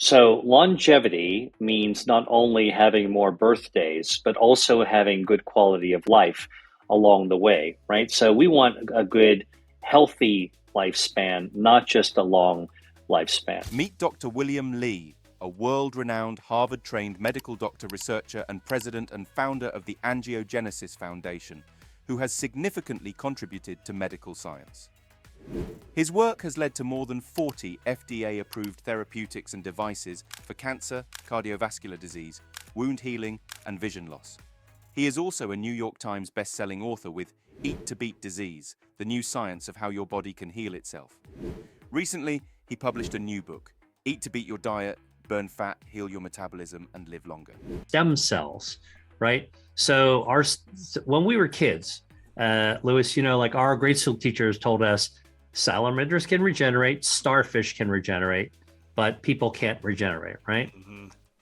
So, longevity means not only having more birthdays, but also having good quality of life along the way, right? So, we want a good, healthy lifespan, not just a long lifespan. Meet Dr. William Lee, a world-renowned Harvard-trained medical doctor, researcher, and president and founder of the Angiogenesis Foundation, who has significantly contributed to medical science. His work has led to more than 40 FDA-approved therapeutics and devices for cancer, cardiovascular disease, wound healing, and vision loss. He is also a New York Times best-selling author with Eat to Beat Disease, the new science of how your body can heal itself. Recently, he published a new book, Eat to Beat Your Diet, Burn Fat, Heal Your Metabolism, and Live Longer. Stem cells, right? So when we were kids, Louis, like our grade school teachers told us salamanders can regenerate, starfish can regenerate, but people can't regenerate, right?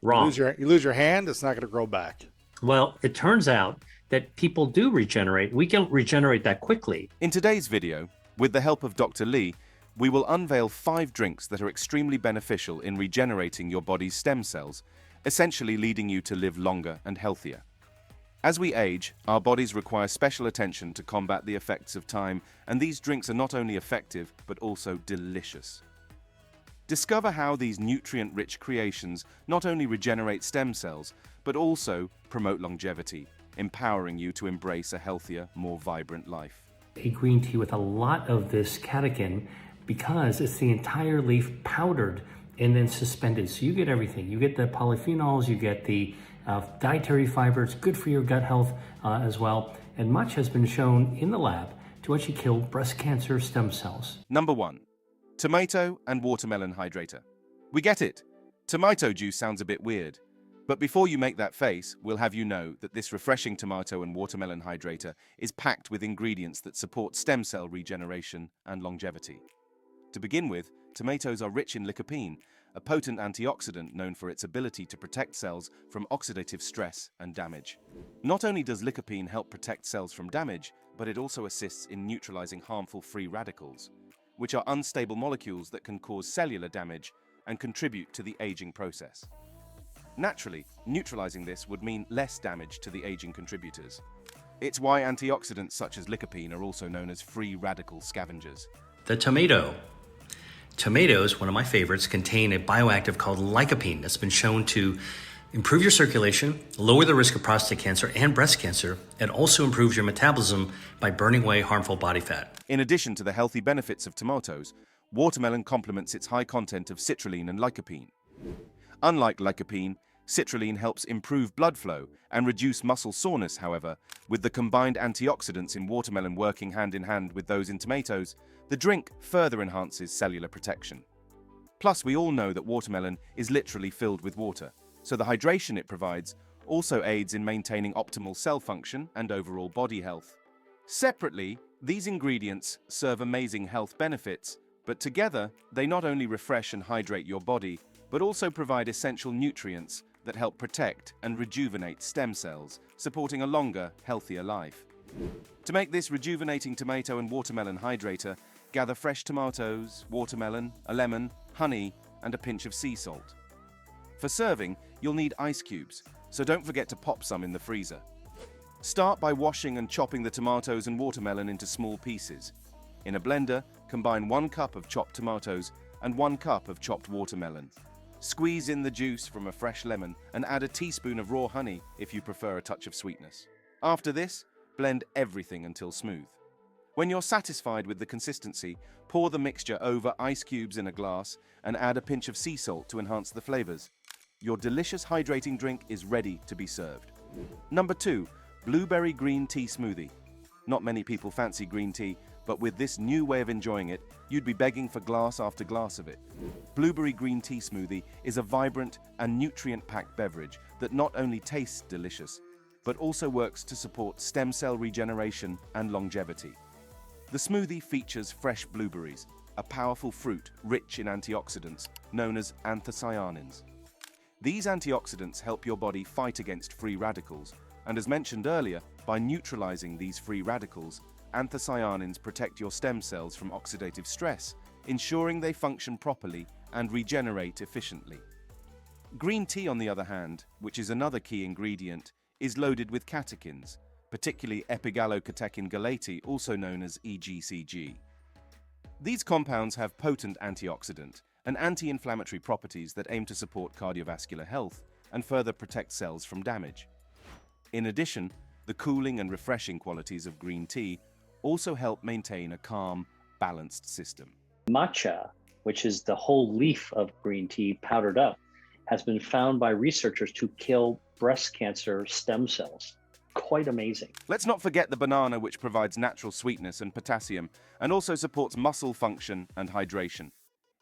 Wrong. You lose your hand, it's not going to grow back. Well, it turns out that people do regenerate. We can regenerate that quickly. In today's video, with the help of Dr. Lee, we will unveil 5 drinks that are extremely beneficial in regenerating your body's stem cells, essentially leading you to live longer and healthier. As we age, our bodies require special attention to combat the effects of time, and these drinks are not only effective, but also delicious. Discover how these nutrient-rich creations not only regenerate stem cells, but also promote longevity, empowering you to embrace a healthier, more vibrant life. A green tea with a lot of this catechin because it's the entire leaf powdered and then suspended. So you get everything. You get the polyphenols, you get the dietary fiber. It's good for your gut health as well. And much has been shown in the lab to actually kill breast cancer stem cells. Number 1. Tomato and watermelon hydrator. We get it. Tomato juice sounds a bit weird. But before you make that face, we'll have you know that this refreshing tomato and watermelon hydrator is packed with ingredients that support stem cell regeneration and longevity. To begin with, tomatoes are rich in lycopene, a potent antioxidant known for its ability to protect cells from oxidative stress and damage. Not only does lycopene help protect cells from damage, but it also assists in neutralizing harmful free radicals, which are unstable molecules that can cause cellular damage and contribute to the aging process. Naturally, neutralizing this would mean less damage to the aging contributors. It's why antioxidants such as lycopene are also known as free radical scavengers. The tomato. Tomatoes, one of my favorites, contain a bioactive called lycopene that's been shown to improve your circulation, lower the risk of prostate cancer and breast cancer, and also improves your metabolism by burning away harmful body fat. In addition to the healthy benefits of tomatoes, watermelon complements its high content of citrulline and lycopene. Unlike lycopene, citrulline helps improve blood flow and reduce muscle soreness. However, with the combined antioxidants in watermelon working hand in hand with those in tomatoes, the drink further enhances cellular protection. Plus, we all know that watermelon is literally filled with water, so the hydration it provides also aids in maintaining optimal cell function and overall body health. Separately, these ingredients serve amazing health benefits, but together, they not only refresh and hydrate your body, but also provide essential nutrients that help protect and rejuvenate stem cells, supporting a longer, healthier life. To make this rejuvenating tomato and watermelon hydrator, gather fresh tomatoes, watermelon, a lemon, honey, and a pinch of sea salt. For serving, you'll need ice cubes, so don't forget to pop some in the freezer. Start by washing and chopping the tomatoes and watermelon into small pieces. In a blender, combine 1 cup of chopped tomatoes and 1 cup of chopped watermelon. Squeeze in the juice from a fresh lemon and add a teaspoon of raw honey if you prefer a touch of sweetness. After this, blend everything until smooth. When you're satisfied with the consistency, pour the mixture over ice cubes in a glass and add a pinch of sea salt to enhance the flavors. Your delicious hydrating drink is ready to be served. Number 2, blueberry green tea smoothie. Not many people fancy green tea, but with this new way of enjoying it, you'd be begging for glass after glass of it. Blueberry green tea smoothie is a vibrant and nutrient-packed beverage that not only tastes delicious, but also works to support stem cell regeneration and longevity. The smoothie features fresh blueberries, a powerful fruit rich in antioxidants known as anthocyanins. These antioxidants help your body fight against free radicals, and as mentioned earlier, by neutralizing these free radicals, anthocyanins protect your stem cells from oxidative stress, ensuring they function properly and regenerate efficiently. Green tea, on the other hand, which is another key ingredient, is loaded with catechins, particularly epigallocatechin galatea, also known as EGCG. These compounds have potent antioxidant and anti-inflammatory properties that aim to support cardiovascular health and further protect cells from damage. In addition, the cooling and refreshing qualities of green tea also help maintain a calm, balanced system. Matcha, which is the whole leaf of green tea powdered up, has been found by researchers to kill breast cancer stem cells. Quite amazing. Let's not forget the banana, which provides natural sweetness and potassium and also supports muscle function and hydration.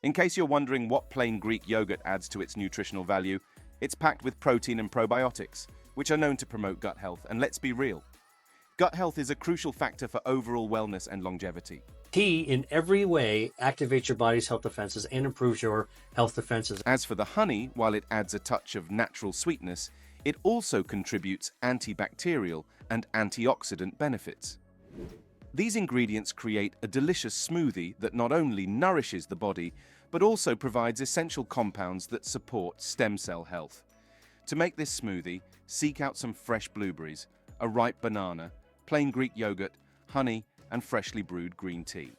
In case you're wondering what plain Greek yogurt adds to its nutritional value, it's packed with protein and probiotics, which are known to promote gut health. And let's be real, gut health is a crucial factor for overall wellness and longevity. Tea in every way activates your body's health defenses and improves your health defenses. As for the honey, while it adds a touch of natural sweetness, it also contributes antibacterial and antioxidant benefits. These ingredients create a delicious smoothie that not only nourishes the body, but also provides essential compounds that support stem cell health. To make this smoothie, seek out some fresh blueberries, a ripe banana, plain Greek yogurt, honey, and freshly brewed green tea.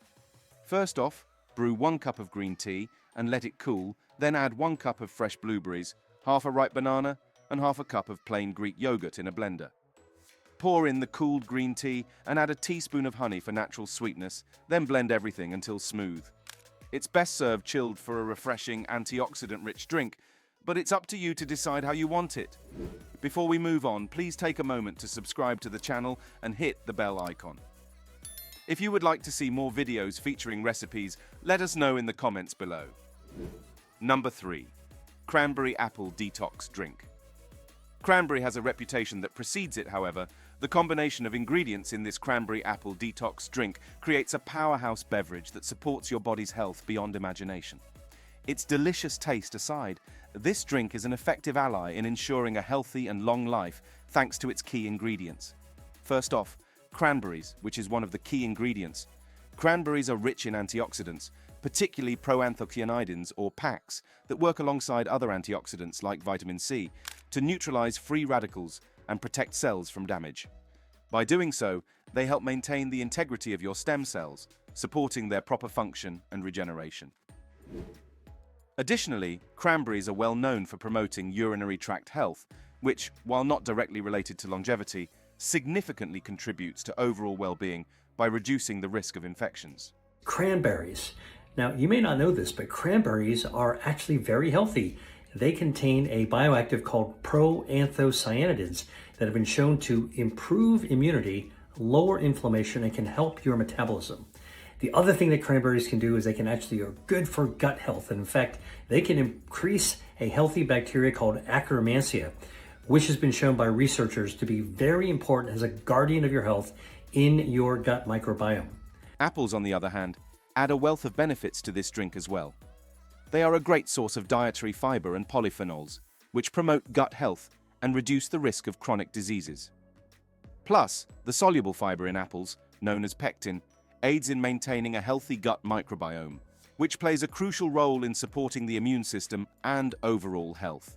First off, brew 1 cup of green tea and let it cool, then add 1 cup of fresh blueberries, half a ripe banana, and half a cup of plain Greek yogurt in a blender. Pour in the cooled green tea and add a teaspoon of honey for natural sweetness, then blend everything until smooth. It's best served chilled for a refreshing, antioxidant-rich drink, but it's up to you to decide how you want it. Before we move on, please take a moment to subscribe to the channel and hit the bell icon. If you would like to see more videos featuring recipes, let us know in the comments below. Number 3. Cranberry Apple Detox Drink. Cranberry has a reputation that precedes it, however. The combination of ingredients in this cranberry apple detox drink creates a powerhouse beverage that supports your body's health beyond imagination. Its delicious taste aside, this drink is an effective ally in ensuring a healthy and long life thanks to its key ingredients. First off, cranberries, which is one of the key ingredients. Cranberries are rich in antioxidants, particularly proanthocyanidins or PACs, that work alongside other antioxidants like vitamin C to neutralize free radicals and protect cells from damage. By doing so, they help maintain the integrity of your stem cells, supporting their proper function and regeneration. Additionally, cranberries are well known for promoting urinary tract health, which, while not directly related to longevity, significantly contributes to overall well-being by reducing the risk of infections. Cranberries. Now, you may not know this, but cranberries are actually very healthy. They contain a bioactive called proanthocyanidins that have been shown to improve immunity, lower inflammation, and can help your metabolism. The other thing that cranberries can do is they can actually are good for gut health. And in fact, they can increase a healthy bacteria called Akkermansia, which has been shown by researchers to be very important as a guardian of your health in your gut microbiome. Apples, on the other hand, add a wealth of benefits to this drink as well. They are a great source of dietary fiber and polyphenols, which promote gut health and reduce the risk of chronic diseases. Plus, the soluble fiber in apples, known as pectin, aids in maintaining a healthy gut microbiome, which plays a crucial role in supporting the immune system and overall health.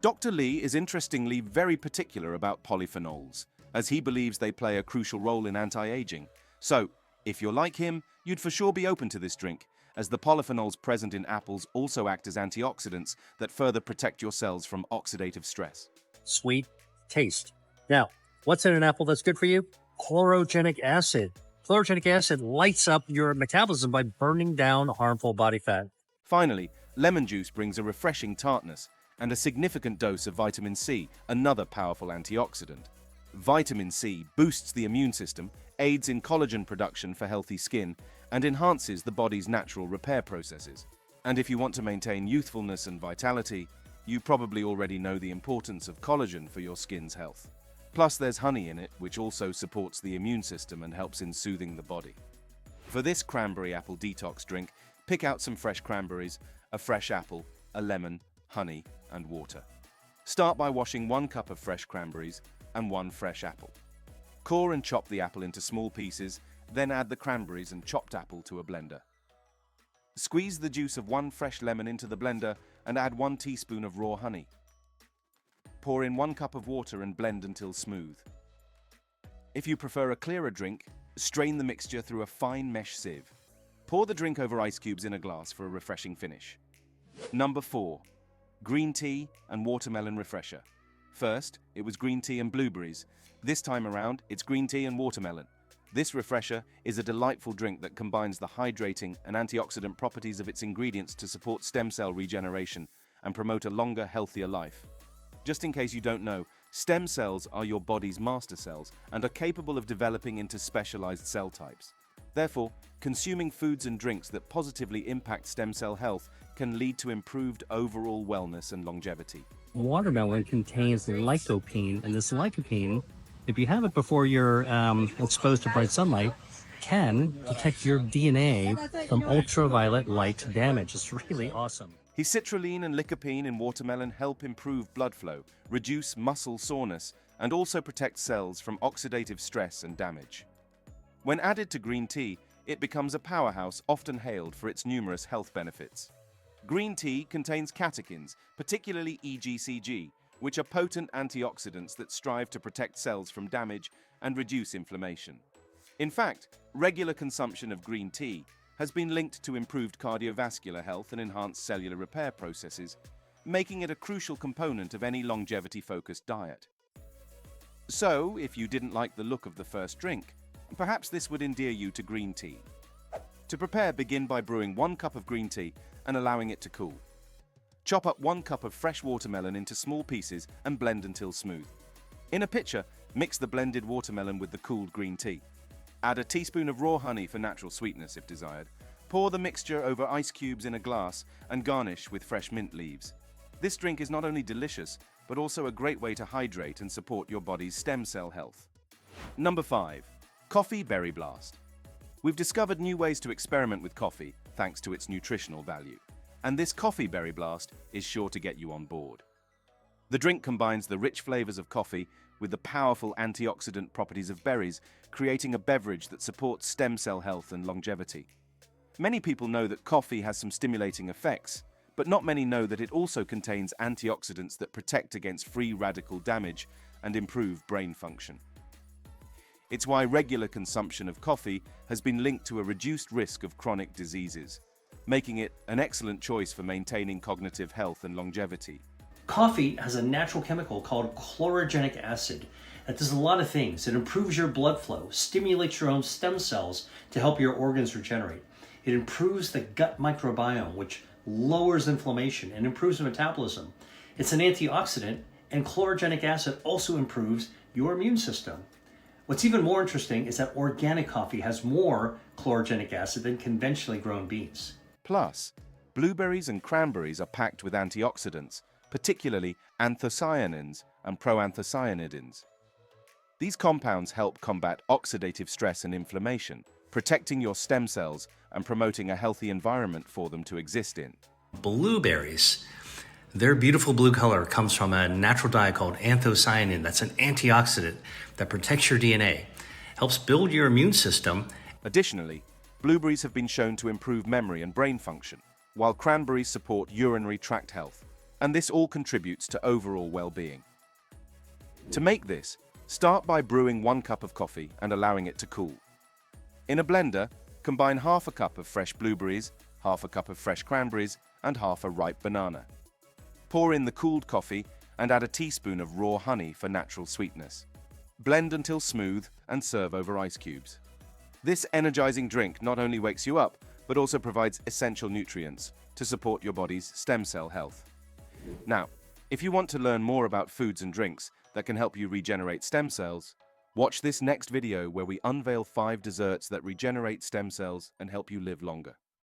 Dr. Lee is interestingly very particular about polyphenols, as he believes they play a crucial role in anti-aging. So, if you're like him, you'd for sure be open to this drink, as the polyphenols present in apples also act as antioxidants that further protect your cells from oxidative stress. Sweet taste. Now, what's in an apple that's good for you? Chlorogenic acid. Chlorogenic acid lights up your metabolism by burning down harmful body fat. Finally, lemon juice brings a refreshing tartness and a significant dose of vitamin C, another powerful antioxidant. Vitamin C boosts the immune system, aids in collagen production for healthy skin, and enhances the body's natural repair processes. And if you want to maintain youthfulness and vitality, you probably already know the importance of collagen for your skin's health. Plus, there's honey in it, which also supports the immune system and helps in soothing the body. For this cranberry apple detox drink, pick out some fresh cranberries, a fresh apple, a lemon, honey, and water. Start by washing 1 cup of fresh cranberries and 1 fresh apple. Core and chop the apple into small pieces, then add the cranberries and chopped apple to a blender. Squeeze the juice of 1 fresh lemon into the blender and add 1 teaspoon of raw honey. Pour in 1 cup of water and blend until smooth. If you prefer a clearer drink, strain the mixture through a fine mesh sieve. Pour the drink over ice cubes in a glass for a refreshing finish. Number 4. Green tea and watermelon refresher. First, it was green tea and blueberries. This time around, it's green tea and watermelon. This refresher is a delightful drink that combines the hydrating and antioxidant properties of its ingredients to support stem cell regeneration and promote a longer, healthier life. Just in case you don't know, stem cells are your body's master cells and are capable of developing into specialized cell types. Therefore, consuming foods and drinks that positively impact stem cell health can lead to improved overall wellness and longevity. Watermelon contains lycopene, and this lycopene, if you have it before you're exposed to bright sunlight, can protect your DNA from ultraviolet light damage. It's really awesome. Citrulline and lycopene in watermelon help improve blood flow, reduce muscle soreness, and also protect cells from oxidative stress and damage. When added to green tea, it becomes a powerhouse often hailed for its numerous health benefits. Green tea contains catechins, particularly EGCG, which are potent antioxidants that strive to protect cells from damage and reduce inflammation. In fact, regular consumption of green tea has been linked to improved cardiovascular health and enhanced cellular repair processes, making it a crucial component of any longevity-focused diet. So, if you didn't like the look of the first drink, perhaps this would endear you to green tea. To prepare, begin by brewing 1 cup of green tea and allowing it to cool. Chop up 1 cup of fresh watermelon into small pieces and blend until smooth. In a pitcher, mix the blended watermelon with the cooled green tea. Add a teaspoon of raw honey for natural sweetness if desired. Pour the mixture over ice cubes in a glass and garnish with fresh mint leaves. This drink is not only delicious, but also a great way to hydrate and support your body's stem cell health. Number 5. Coffee Berry Blast. We've discovered new ways to experiment with coffee thanks to its nutritional value, and this Coffee Berry Blast is sure to get you on board. The drink combines the rich flavors of coffee with the powerful antioxidant properties of berries, creating a beverage that supports stem cell health and longevity. Many people know that coffee has some stimulating effects, but not many know that it also contains antioxidants that protect against free radical damage and improve brain function. It's why regular consumption of coffee has been linked to a reduced risk of chronic diseases, making it an excellent choice for maintaining cognitive health and longevity. Coffee has a natural chemical called chlorogenic acid that does a lot of things. It improves your blood flow, stimulates your own stem cells to help your organs regenerate. It improves the gut microbiome, which lowers inflammation and improves metabolism. It's an antioxidant, and chlorogenic acid also improves your immune system. What's even more interesting is that organic coffee has more chlorogenic acid than conventionally grown beans. Plus, blueberries and cranberries are packed with antioxidants, particularly anthocyanins and proanthocyanidins. These compounds help combat oxidative stress and inflammation, protecting your stem cells and promoting a healthy environment for them to exist in. Blueberries. Their beautiful blue color comes from a natural dye called anthocyanin. That's an antioxidant that protects your DNA, helps build your immune system. Additionally, blueberries have been shown to improve memory and brain function, while cranberries support urinary tract health, and this all contributes to overall well-being. To make this, start by brewing 1 cup of coffee and allowing it to cool. In a blender, combine half a cup of fresh blueberries, half a cup of fresh cranberries, and half a ripe banana. Pour in the cooled coffee and add a teaspoon of raw honey for natural sweetness. Blend until smooth and serve over ice cubes. This energizing drink not only wakes you up, but also provides essential nutrients to support your body's stem cell health. Now, if you want to learn more about foods and drinks that can help you regenerate stem cells, watch this next video where we unveil 5 desserts that regenerate stem cells and help you live longer.